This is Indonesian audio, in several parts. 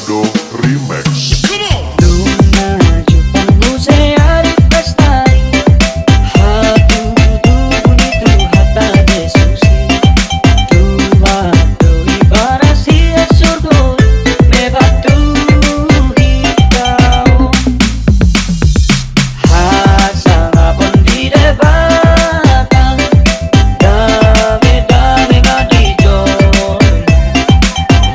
Gardo Remix. Nunggngga jumpang muse ari pesta, hatu tubuh itu hatta desusi. Dua doi barasi surgo me batu hitau. Hasang apon di debatan, dame dame madijo.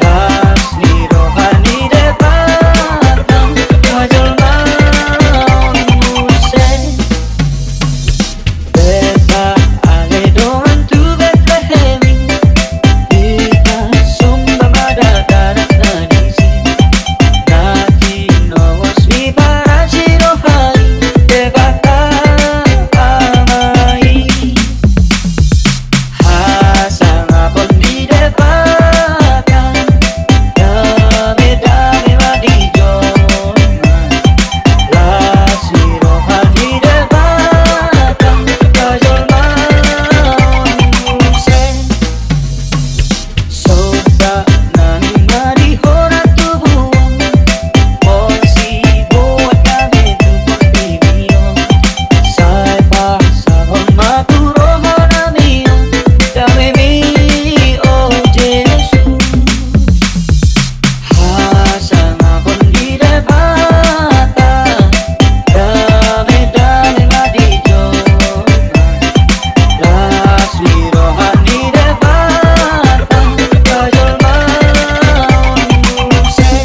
Las ni rohani debatan, kajol maun muse. Beta ale doan tu Betlehemi, kita sumba madadaras nanisi. Nati nongos mi paraji rohani debatan amai. Hasang apon di debatan, dame dame madijon. Las ni rohani debatan, kajol maun muse. Sobra nani mari hora tubuh, polisi buat kami tubuh tibion. Sai pasahon maturo honamion, dame mi oh Jesus. Hasang apon di debatan, dame dame madijon. Las ni rohani debatan, kajol maun muse.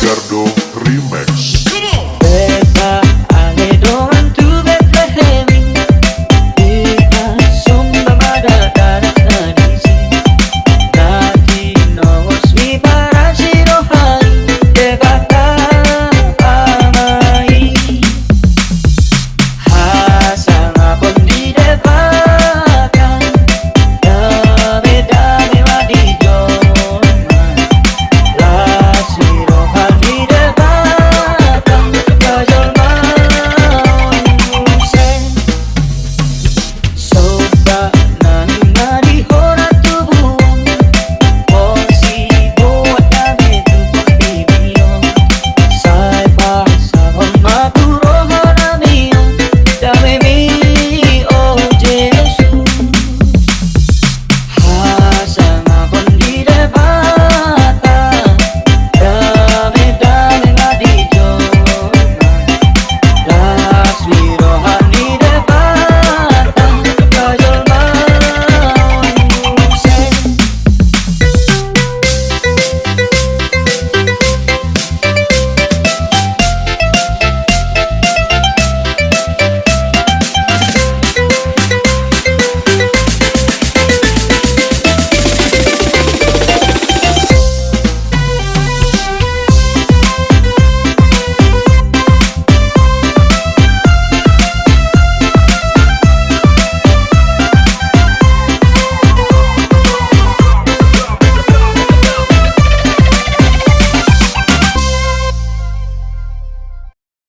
Gardo